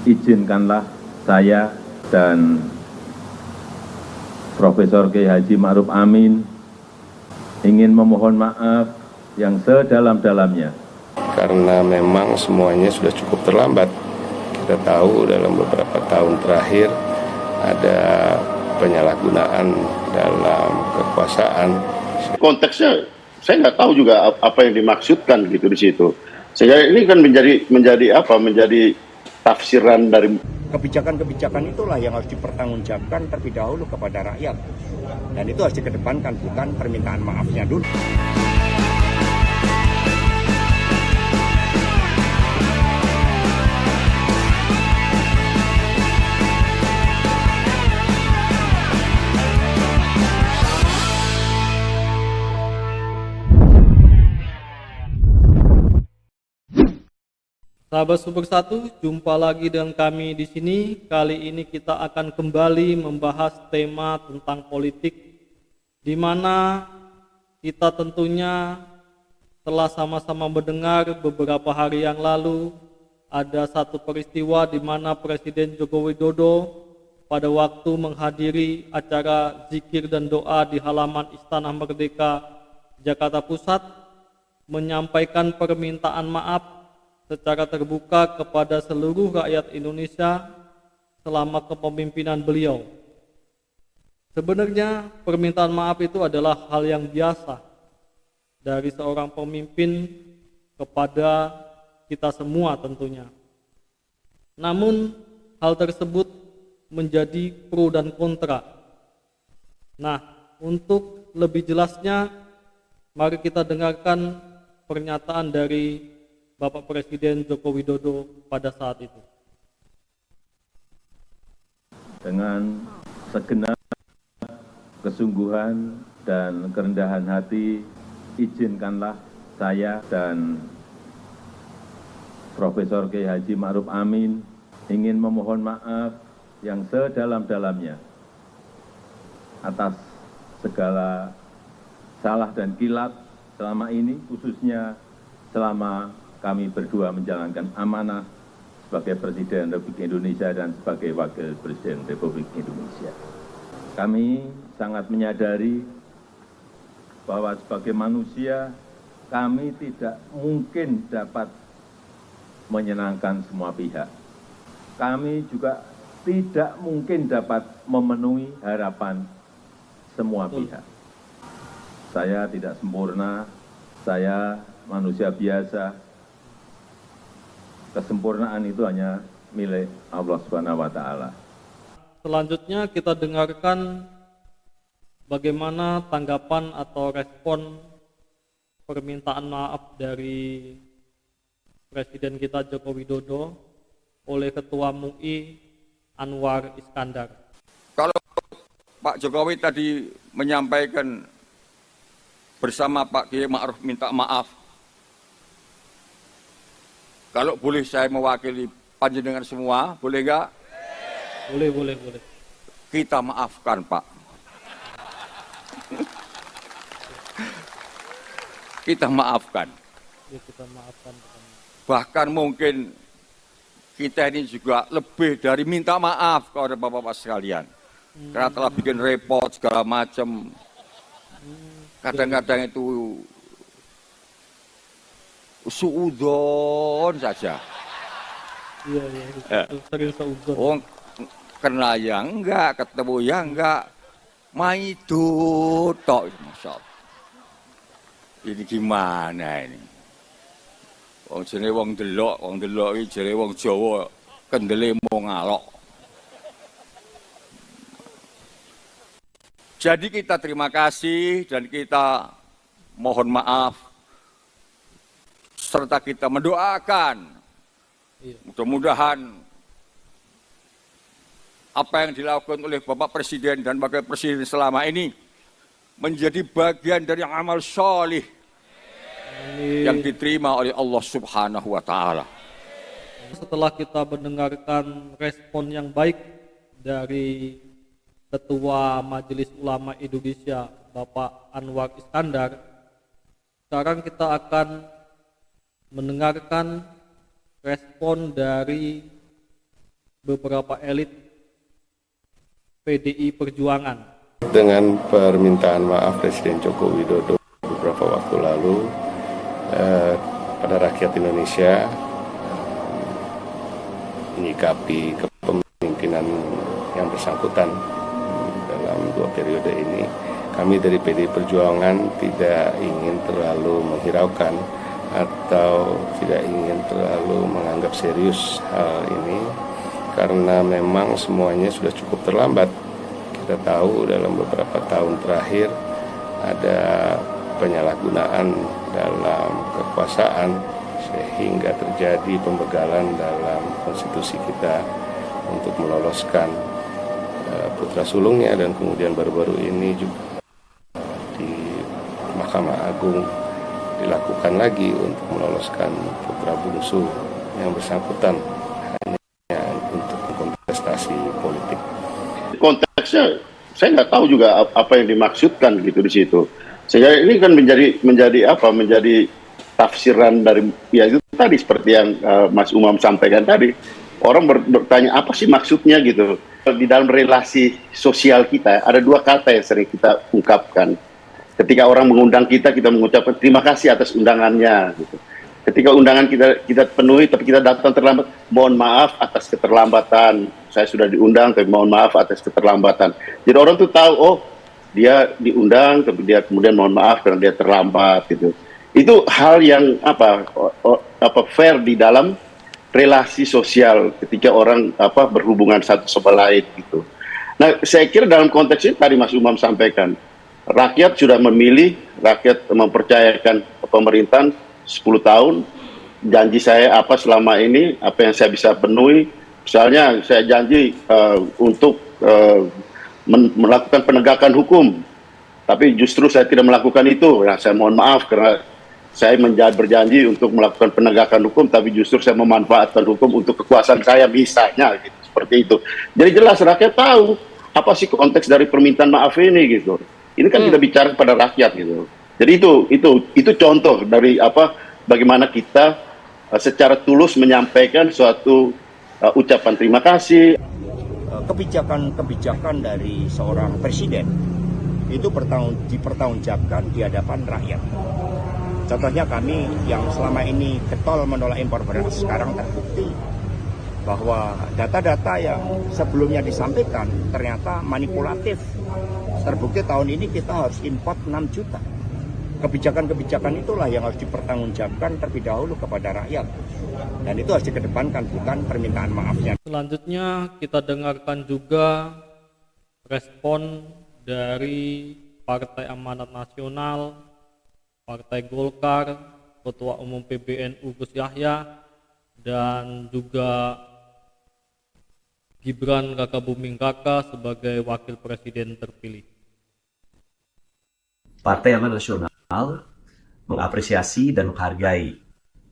izinkanlah saya dan Profesor Kiai Haji Ma'ruf Amin ingin memohon maaf yang sedalam-dalamnya. Karena memang semuanya sudah cukup terlambat. Kita tahu dalam beberapa tahun terakhir ada penyalahgunaan dalam kekuasaan. Konteksnya saya nggak tahu juga apa yang dimaksudkan gitu di situ. Sehingga ini kan menjadi tafsiran dari kebijakan-kebijakan itulah yang harus dipertanggungjawabkan terlebih dahulu kepada rakyat. Dan itu harus dikedepankan, bukan permintaan maafnya dulu. Sahabat Super 1, jumpa lagi dengan kami di sini. Kali ini kita akan kembali membahas tema tentang politik, di mana kita tentunya telah sama-sama mendengar beberapa hari yang lalu ada satu peristiwa di mana Presiden Joko Widodo pada waktu menghadiri acara zikir dan doa di halaman Istana Merdeka Jakarta Pusat menyampaikan permintaan maaf secara terbuka kepada seluruh rakyat Indonesia selama kepemimpinan beliau. Sebenarnya permintaan maaf itu adalah hal yang biasa dari seorang pemimpin kepada kita semua tentunya. Namun hal tersebut menjadi pro dan kontra. Nah, untuk lebih jelasnya mari kita dengarkan pernyataan dari Bapak Presiden Joko Widodo pada saat itu. Dengan segenap kesungguhan dan kerendahan hati, izinkanlah saya dan Profesor Kiai Haji Ma'ruf Amin ingin memohon maaf yang sedalam-dalamnya atas segala salah dan kilap selama ini, khususnya selama kami berdua menjalankan amanah sebagai Presiden Republik Indonesia dan sebagai Wakil Presiden Republik Indonesia. Kami sangat menyadari bahwa sebagai manusia kami tidak mungkin dapat menyenangkan semua pihak. Kami juga tidak mungkin dapat memenuhi harapan semua pihak. Saya tidak sempurna, saya manusia biasa. Kesempurnaan itu hanya milik Allah Subhanahu wa Ta'ala. Selanjutnya kita dengarkan bagaimana tanggapan atau respon permintaan maaf dari Presiden kita Joko Widodo oleh Ketua MUI Anwar Iskandar. Kalau Pak Jokowi tadi menyampaikan bersama Pak Kiai Ma'ruf minta maaf, kalau boleh saya mewakili panjenengan semua, boleh nggak? Boleh. Kita maafkan, Pak. Kita maafkan. Ya, kita maafkan. Bahkan mungkin kita ini juga lebih dari minta maaf kepada Bapak-Bapak sekalian. Karena telah bikin repot segala macam. Kadang-kadang itu suudon saja. Iya, sering suudon. Oh, kena yang enggak, ketemu yang enggak, maidu tok, Masya Allah. Ini gimana ini? Wong jenenge wong delok iki jere wong Jawa kendele mau ngalok. Jadi kita terima kasih dan kita mohon maaf serta kita mendoakan mudah-mudahan apa yang dilakukan oleh Bapak Presiden dan Wakil Presiden selama ini menjadi bagian dari amal solih yang diterima oleh Allah Subhanahu wa Ta'ala. Setelah kita mendengarkan respon yang baik dari Ketua Majelis Ulama Indonesia Bapak Anwar Iskandar, sekarang kita akan mendengarkan respon dari beberapa elit PDI Perjuangan. Dengan permintaan maaf Presiden Joko Widodo beberapa waktu lalu pada rakyat Indonesia menyikapi kepemimpinan yang bersangkutan dalam 2 periode ini, kami dari PDI Perjuangan tidak ingin terlalu menghiraukan atau tidak ingin terlalu menganggap serius hal ini, karena memang semuanya sudah cukup terlambat. Kita tahu dalam beberapa tahun terakhir ada penyalahgunaan dalam kekuasaan sehingga terjadi pembegalan dalam konstitusi kita untuk meloloskan putra sulungnya, dan kemudian baru-baru ini juga di Mahkamah Agung dilakukan lagi untuk meloloskan putra bungsu yang bersangkutan hanya untuk kontestasi politik. Konteksnya saya nggak tahu juga apa yang dimaksudkan gitu di situ. Sehingga ini kan menjadi tafsiran dari ya itu tadi seperti yang Mas Umam sampaikan tadi. Orang bertanya apa sih maksudnya gitu. Di dalam relasi sosial kita ada 2 kata yang sering kita ungkapkan. Ketika orang mengundang kita mengucapkan terima kasih atas undangannya gitu. Ketika undangan kita penuhi tapi kita datang terlambat, mohon maaf atas keterlambatan. Saya sudah diundang tapi mohon maaf atas keterlambatan. Jadi orang tuh tahu, oh dia diundang tapi dia kemudian mohon maaf karena dia terlambat gitu. Itu hal yang fair di dalam relasi sosial ketika orang berhubungan satu sama lain gitu. Nah, saya kira dalam konteks ini tadi Mas Umam sampaikan, rakyat sudah memilih, rakyat mempercayakan pemerintahan 10 tahun, janji saya apa selama ini, apa yang saya bisa penuhi. Misalnya saya janji untuk melakukan penegakan hukum, tapi justru saya tidak melakukan itu. Nah, saya mohon maaf karena saya berjanji untuk melakukan penegakan hukum, tapi justru saya memanfaatkan hukum untuk kekuasaan saya misalnya, gitu, seperti itu. Jadi jelas rakyat tahu apa sih konteks dari permintaan maaf ini gitu. Ini kan kita bicara kepada rakyat gitu. Jadi itu contoh dari bagaimana kita secara tulus menyampaikan suatu ucapan terima kasih. Kebijakan-kebijakan dari seorang presiden itu dipertanggungjawabkan di hadapan rakyat. Contohnya kami yang selama ini getol menolak impor beras, sekarang terbukti bahwa data-data yang sebelumnya disampaikan ternyata manipulatif. Terbukti tahun ini kita harus import 6 juta. Kebijakan-kebijakan itulah yang harus dipertanggungjawabkan terlebih dahulu kepada rakyat. Dan itu harus dikedepankan, bukan permintaan maafnya. Selanjutnya kita dengarkan juga respon dari Partai Amanat Nasional, Partai Golkar, Ketua Umum PBNU Gus Yahya, dan juga Gibran Rakabuming Raka sebagai Wakil Presiden terpilih. Partai Amanat Nasional mengapresiasi dan menghargai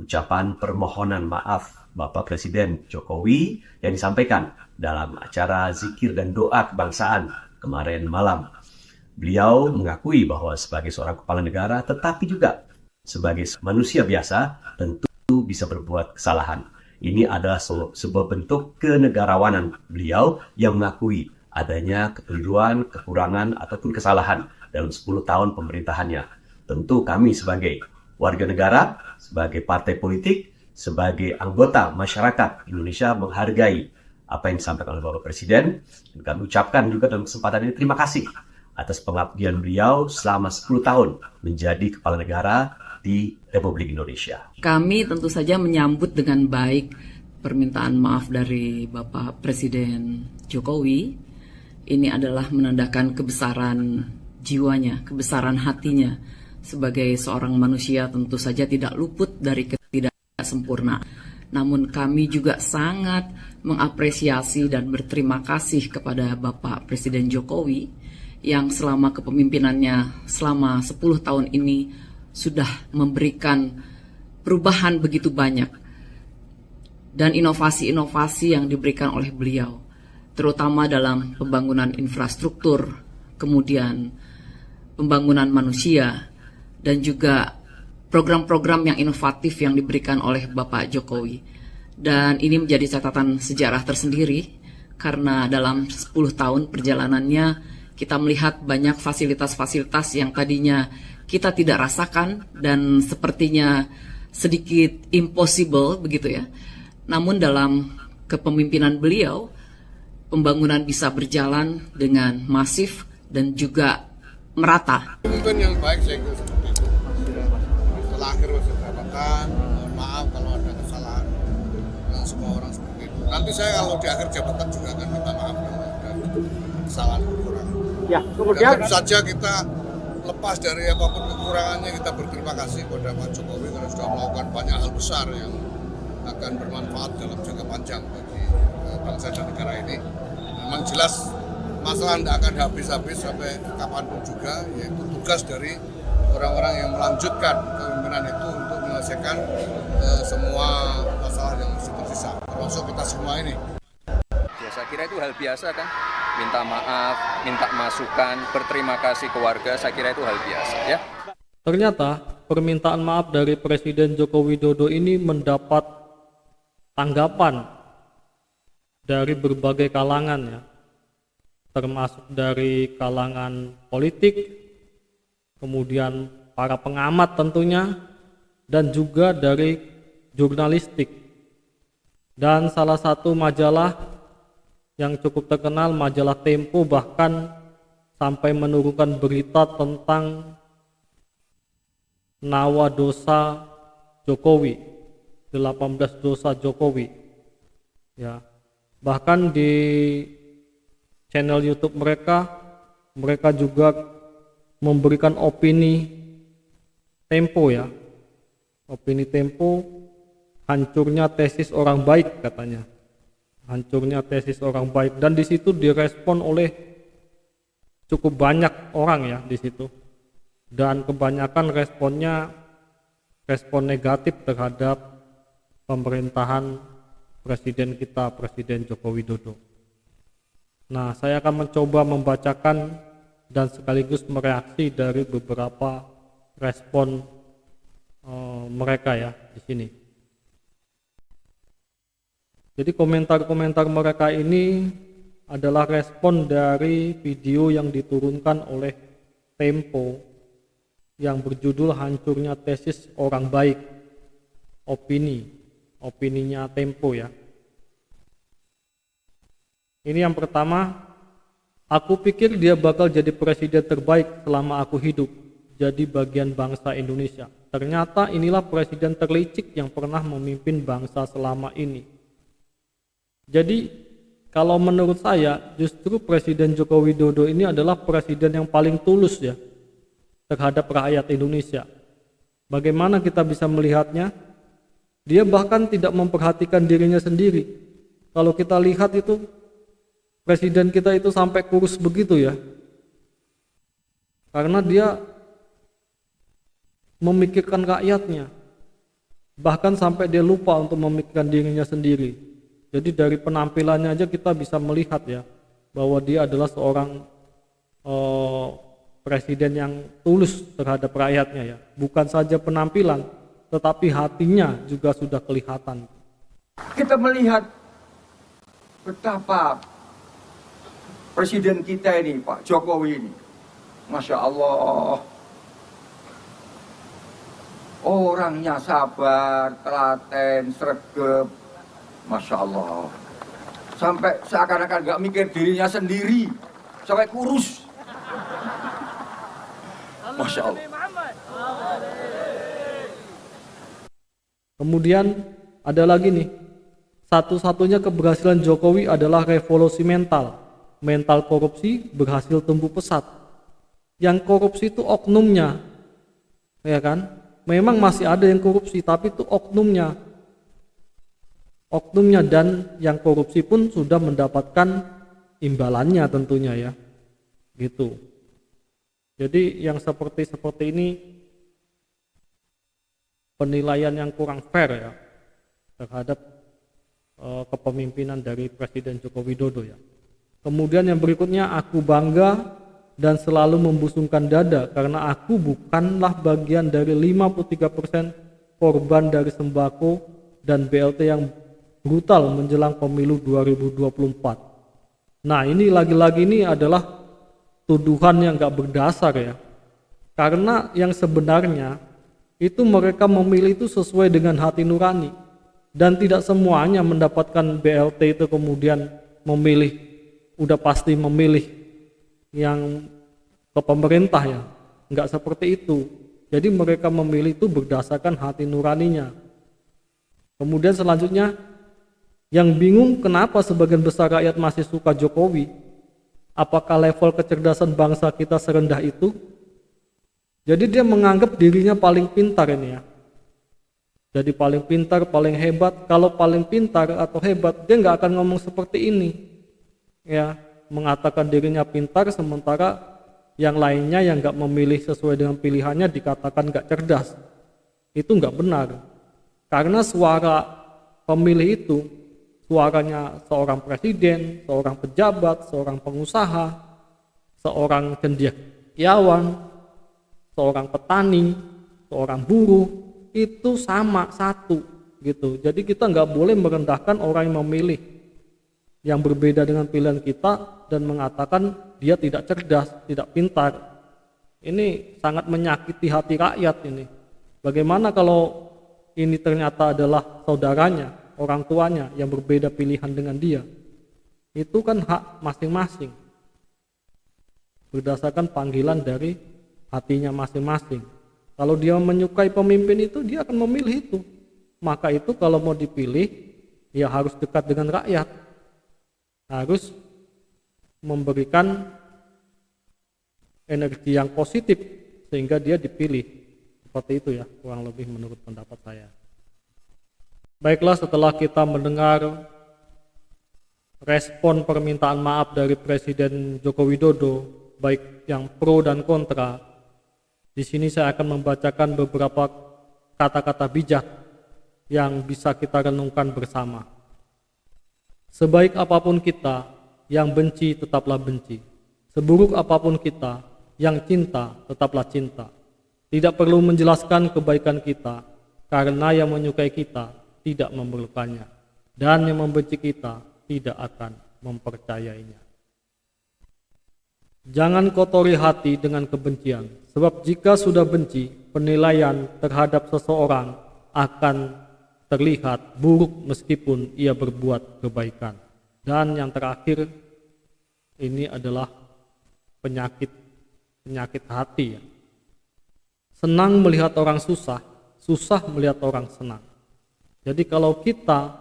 ucapan permohonan maaf Bapak Presiden Jokowi yang disampaikan dalam acara zikir dan doa kebangsaan kemarin malam. Beliau mengakui bahwa sebagai seorang kepala negara tetapi juga sebagai manusia biasa tentu bisa berbuat kesalahan. Ini adalah sebuah bentuk kenegarawanan beliau yang mengakui adanya kekeliruan, kekurangan ataupun kesalahan dalam 10 tahun pemerintahannya. Tentu kami sebagai warga negara, sebagai partai politik, sebagai anggota masyarakat Indonesia menghargai apa yang disampaikan oleh Bapak Presiden. Dan kami ucapkan juga dalam kesempatan ini terima kasih atas pengabdian beliau selama 10 tahun menjadi kepala negara di Republik Indonesia. Kami tentu saja menyambut dengan baik permintaan maaf dari Bapak Presiden Jokowi. Ini adalah menandakan kebesaran jiwanya, kebesaran hatinya. Sebagai seorang manusia tentu saja tidak luput dari ketidaksempurnaan. Namun kami juga sangat mengapresiasi dan berterima kasih kepada Bapak Presiden Jokowi yang selama kepemimpinannya selama 10 tahun ini sudah memberikan perubahan begitu banyak dan inovasi-inovasi yang diberikan oleh beliau, terutama dalam pembangunan infrastruktur, kemudian pembangunan manusia, dan juga program-program yang inovatif yang diberikan oleh Bapak Jokowi. Dan ini menjadi catatan sejarah tersendiri karena dalam 10 tahun perjalanannya kita melihat banyak fasilitas-fasilitas yang tadinya kita tidak rasakan dan sepertinya sedikit impossible begitu ya. Namun dalam kepemimpinan beliau, pembangunan bisa berjalan dengan masif dan juga merata. Mungkin yang baik saya kira seperti itu. Setelah akhir masa jabatan, mohon maaf kalau ada kesalahan dengan semua orang seperti itu. Nanti saya kalau di akhir jabatan juga akan minta maaf kalau ada kesalahan kekurangan. Ya, kemudian tentu saja kita lepas dari apapun kekurangannya, kita berterima kasih kepada Pak Jokowi karena sudah melakukan banyak hal besar yang akan bermanfaat dalam jangka panjang bagi bangsa dan negara ini. Memang jelas masalah tidak akan habis-habis sampai kapanpun juga, yaitu tugas dari orang-orang yang melanjutkan kepemimpinan itu untuk menyelesaikan semua masalah yang masih tersisa, termasuk kita semua ini. Ya, saya kira itu hal biasa kan, minta maaf, minta masukan, berterima kasih ke warga, saya kira itu hal biasa ya. Ternyata permintaan maaf dari Presiden Joko Widodo ini mendapat tanggapan dari berbagai kalangan ya, termasuk dari kalangan politik, kemudian para pengamat tentunya, dan juga dari jurnalistik. Dan salah satu majalah yang cukup terkenal, majalah Tempo, bahkan sampai menurunkan berita tentang nawa dosa Jokowi, 18 dosa Jokowi. Ya, bahkan di channel YouTube mereka juga memberikan opini Tempo ya. Opini Tempo, hancurnya tesis orang baik katanya. Hancurnya tesis orang baik, dan di situ direspon oleh cukup banyak orang ya di situ. Dan kebanyakan responnya respon negatif terhadap pemerintahan Presiden kita, Presiden Joko Widodo. Nah, saya akan mencoba membacakan dan sekaligus mereaksi dari beberapa respon mereka ya di sini. Jadi komentar-komentar mereka ini adalah respon dari video yang diturunkan oleh Tempo yang berjudul Hancurnya Tesis Orang Baik. Opininya Tempo ya. Ini yang pertama, aku pikir dia bakal jadi presiden terbaik selama aku hidup, jadi bagian bangsa Indonesia. Ternyata inilah presiden terlicik yang pernah memimpin bangsa selama ini. Jadi kalau menurut saya justru Presiden Joko Widodo ini adalah presiden yang paling tulus ya terhadap rakyat Indonesia. Bagaimana kita bisa melihatnya? Dia bahkan tidak memperhatikan dirinya sendiri. Kalau kita lihat itu presiden kita itu sampai kurus begitu ya. Karena dia memikirkan rakyatnya. Bahkan sampai dia lupa untuk memikirkan dirinya sendiri. Jadi dari penampilannya aja kita bisa melihat ya bahwa dia adalah seorang presiden yang tulus terhadap rakyatnya ya. Bukan saja penampilan, tetapi hatinya juga sudah kelihatan. Kita melihat betapa presiden kita ini, Pak Jokowi ini, Masya Allah, orangnya sabar, telaten, sregep, Masya Allah. Sampai seakan-akan gak mikir dirinya sendiri, sampai kurus. Masya Allah. Kemudian ada lagi nih, satu-satunya keberhasilan Jokowi adalah revolusi mental. Mental korupsi berhasil tumbuh pesat. Yang korupsi itu oknumnya, ya kan? Memang masih ada yang korupsi, tapi itu oknumnya. Oknumnya, dan yang korupsi pun sudah mendapatkan imbalannya tentunya ya. Gitu. Jadi yang seperti ini penilaian yang kurang fair ya terhadap kepemimpinan dari Presiden Joko Widodo ya. Kemudian yang berikutnya, aku bangga dan selalu membusungkan dada karena aku bukanlah bagian dari 53% korban dari sembako dan BLT yang brutal menjelang pemilu 2024. Nah, ini lagi-lagi ini adalah tuduhan yang gak berdasar ya. Karena yang sebenarnya itu mereka memilih itu sesuai dengan hati nurani. Dan tidak semuanya mendapatkan BLT itu kemudian memilih, udah pasti memilih yang ke pemerintah ya. Enggak seperti itu. Jadi mereka memilih itu berdasarkan hati nuraninya. Kemudian selanjutnya, yang bingung kenapa sebagian besar rakyat masih suka Jokowi. Apakah level kecerdasan bangsa kita serendah itu? Jadi dia menganggap dirinya paling pintar ini ya. Jadi paling pintar, paling hebat. Kalau paling pintar atau hebat, dia nggak akan ngomong seperti ini. Ya, mengatakan dirinya pintar sementara yang lainnya yang nggak memilih sesuai dengan pilihannya dikatakan nggak cerdas. Itu nggak benar. Karena suara pemilih itu, suaranya seorang presiden, seorang pejabat, seorang pengusaha, seorang cendekiawan, seorang petani, seorang buruh, itu sama satu gitu. Jadi kita nggak boleh merendahkan orang yang memilih yang berbeda dengan pilihan kita dan mengatakan dia tidak cerdas, tidak pintar. Ini sangat menyakiti hati rakyat ini. Bagaimana kalau ini ternyata adalah saudaranya, orang tuanya yang berbeda pilihan dengan dia? Itu kan hak masing-masing. Berdasarkan panggilan dari hatinya masing-masing. Kalau dia menyukai pemimpin itu, dia akan memilih itu. Maka itu kalau mau dipilih, ya harus dekat dengan rakyat. Harus memberikan energi yang positif sehingga dia dipilih. Seperti itu ya, kurang lebih menurut pendapat saya. Baiklah, setelah kita mendengar respon permintaan maaf dari Presiden Joko Widodo, baik yang pro dan kontra, di sini saya akan membacakan beberapa kata-kata bijak yang bisa kita renungkan bersama. Sebaik apapun kita, yang benci tetaplah benci. Seburuk apapun kita, yang cinta tetaplah cinta. Tidak perlu menjelaskan kebaikan kita, karena yang menyukai kita tidak memerlukannya, dan yang membenci kita tidak akan mempercayainya. Jangan kotori hati dengan kebencian, sebab jika sudah benci, penilaian terhadap seseorang akan terlihat buruk meskipun ia berbuat kebaikan. Dan yang terakhir, ini adalah penyakit hati ya. Senang melihat orang susah, susah melihat orang senang. Jadi kalau kita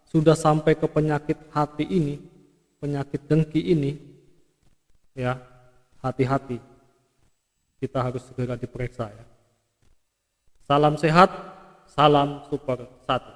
sudah sampai ke penyakit hati ini, penyakit dengki ini, ya hati-hati, kita harus segera diperiksa ya. Salam sehat, salam Super 1.